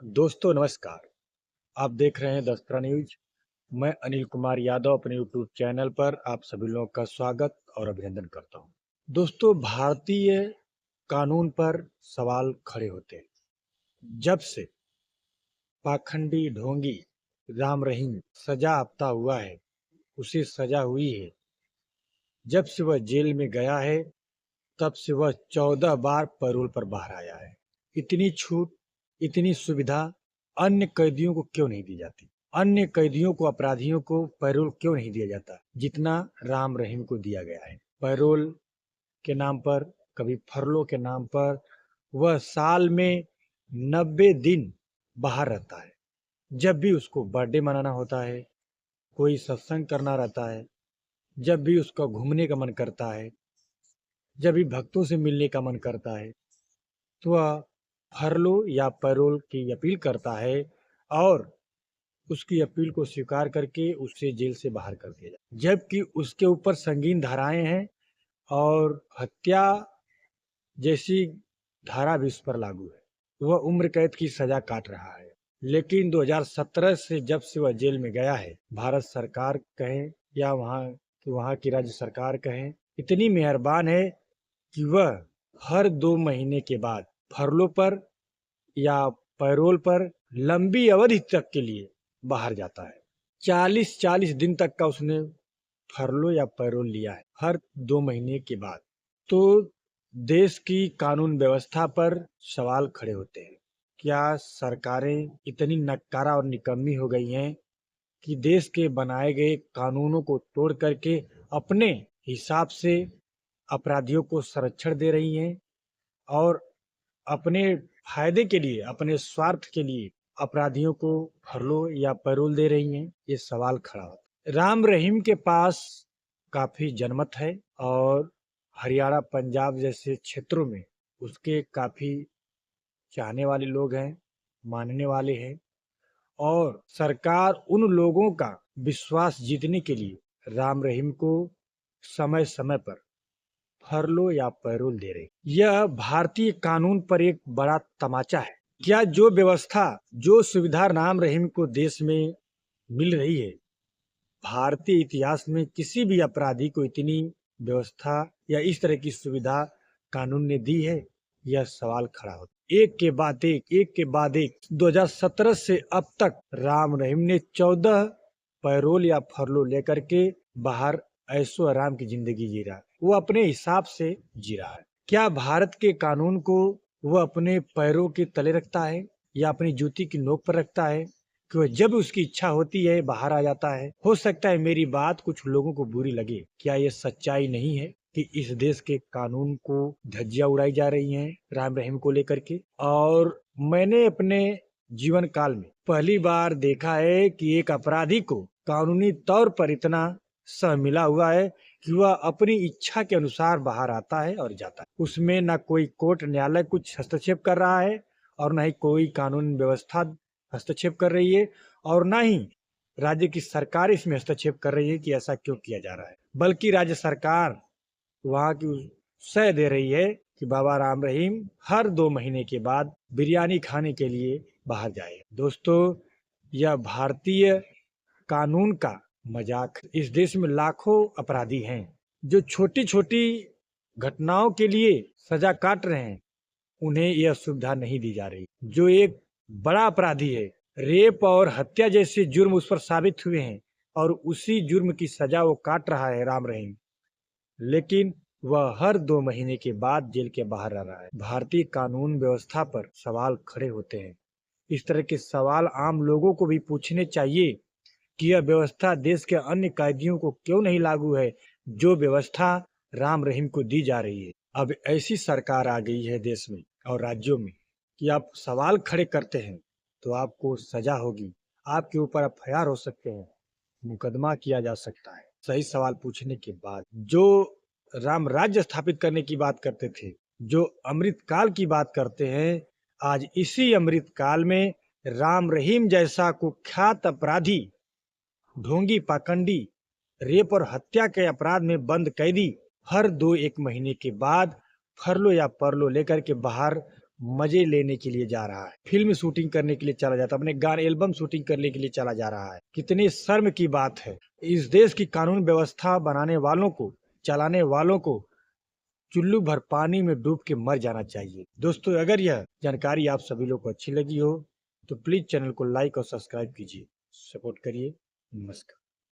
दोस्तों नमस्कार। आप देख रहे हैं दस्तरा न्यूज। मैं अनिल कुमार यादव अपने यूट्यूब चैनल पर आप सभी लोगों का स्वागत और अभिनंदन करता हूं। दोस्तों, भारतीय कानून पर सवाल खड़े होते हैं। जब से पाखंडी ढोंगी राम रहीम सजा याफ्ता हुआ है, उसे सजा हुई है, जब से वह जेल में गया है, तब से वह 14 बार पैरोल पर बाहर आया है। इतनी छूट, इतनी सुविधा अन्य कैदियों को क्यों नहीं दी जाती? अन्य कैदियों को, अपराधियों को पैरोल क्यों नहीं दिया जाता जितना राम रहीम को दिया गया है? पैरोल के नाम पर, कभी फरलो के नाम पर वह साल में 90 दिन बाहर रहता है। जब भी उसको बर्थडे मनाना होता है, कोई सत्संग करना रहता है, जब भी उसका घूमने का मन करता है, जब भी भक्तों से मिलने का मन करता है, तो वह फरलो या पैरोल की अपील करता है और उसकी अपील को स्वीकार करके उसे जेल से बाहर कर दिया जाए। जबकि उसके ऊपर संगीन धाराएं हैं और हत्या जैसी धारा भी उस पर लागू है। वह उम्र कैद की सजा काट रहा है। लेकिन 2017 से जब से वह जेल में गया है, भारत सरकार कहें या वहाँ की राज्य सरकार कहें, इतनी मेहरबान है कि वह हर 2 महीने के बाद फरलो पर या पैरोल पर लंबी अवधि तक के लिए बाहर जाता है। 40-40 दिन तक का उसने फरलो या पैरोल लिया है हर 2 महीने के बाद। तो देश की कानून व्यवस्था पर सवाल खड़े होते हैं। क्या सरकारें इतनी नक्कारा और निकम्मी हो गई हैं कि देश के बनाए गए कानूनों को तोड़ करके अपने हिसाब से अपराधियों को संरक्षण दे रही हैं और अपने फायदे के लिए, अपने स्वार्थ के लिए अपराधियों को फरलो या पैरोल दे रही हैं? ये सवाल खड़ा होता है। राम रहीम के पास काफी जनमत है और हरियाणा, पंजाब जैसे क्षेत्रों में उसके काफी चाहने वाले लोग हैं, मानने वाले हैं और सरकार उन लोगों का विश्वास जीतने के लिए राम रहीम को समय समय पर फरलो या पैरोल दे रही। यह भारतीय कानून पर एक बड़ा तमाचा है। क्या जो व्यवस्था, जो सुविधा राम रहीम को देश में मिल रही है, भारतीय इतिहास में किसी भी अपराधी को इतनी व्यवस्था या इस तरह की सुविधा कानून ने दी है? यह सवाल खड़ा होता है। एक के बाद एक 2017 से अब तक राम रहीम ने 14 पैरोल या फरलो लेकर के बाहर ऐशो आराम की जिंदगी जी रहा है। वो अपने हिसाब से जी रहा है। क्या भारत के कानून को वह अपने पैरों के तले रखता है या अपनी जूती की नोक पर रखता है कि वह जब उसकी इच्छा होती है बाहर आ जाता है? हो सकता है मेरी बात कुछ लोगों को बुरी लगे। क्या ये सच्चाई नहीं है कि इस देश के कानून को धज्जियां उड़ाई जा रही हैं राम रहीम को लेकर के? और मैंने अपने जीवन काल में पहली बार देखा है कि एक अपराधी को कानूनी तौर पर इतना सह मिला हुआ है कि वह अपनी इच्छा के अनुसार बाहर आता है और जाता है। उसमें न कोई कोर्ट न्यायालय कुछ हस्तक्षेप कर रहा है और न ही कोई कानून व्यवस्था हस्तक्षेप कर रही है और न ही राज्य की सरकार इसमें हस्तक्षेप कर रही है कि ऐसा क्यों किया जा रहा है, बल्कि राज्य सरकार वहां की सह दे रही है कि बाबा राम रहीम हर 2 महीने के बाद बिरयानी खाने के लिए बाहर जाए। दोस्तों, यह भारतीय कानून का मजाक। इस देश में लाखों अपराधी हैं जो छोटी छोटी घटनाओं के लिए सजा काट रहे हैं, उन्हें यह सुविधा नहीं दी जा रही। जो एक बड़ा अपराधी है, रेप और हत्या जैसे जुर्म उस पर साबित हुए हैं और उसी जुर्म की सजा वो काट रहा है राम रहीम, लेकिन वह हर 2 महीने के बाद जेल के बाहर रह रहा है। भारतीय कानून व्यवस्था पर सवाल खड़े होते हैं। इस तरह के सवाल आम लोगों को भी पूछने चाहिए कि यह व्यवस्था देश के अन्य कैदियों को क्यों नहीं लागू है, जो व्यवस्था राम रहीम को दी जा रही है। अब ऐसी सरकार आ गई है देश में और राज्यों में कि आप सवाल खड़े करते हैं तो आपको सजा होगी, आपके ऊपर एफआईआर हो सकते हैं, मुकदमा किया जा सकता है। सही सवाल पूछने के बाद जो राम राज्य स्थापित करने की बात करते थे, जो अमृत काल की बात करते हैं, आज इसी अमृत काल में राम रहीम जैसा कुख्यात अपराधी, ढोंगी, पाखंडी, रेप और हत्या के अपराध में बंद कैदी हर 2-1 महीने के बाद फरलो या परलो लेकर के बाहर मजे लेने के लिए जा रहा है, फिल्म शूटिंग करने के लिए चला जाता है, अपने गाने एल्बम शूटिंग करने के लिए चला जा रहा है। कितनी शर्म की बात है। इस देश की कानून व्यवस्था बनाने वालों को, चलाने वालों को चुल्लू भर पानी में डूब के मर जाना चाहिए। दोस्तों, अगर यह जानकारी आप सभी लोग को अच्छी लगी हो तो प्लीज चैनल को लाइक और सब्सक्राइब कीजिए, सपोर्ट करिए। नमस्कार।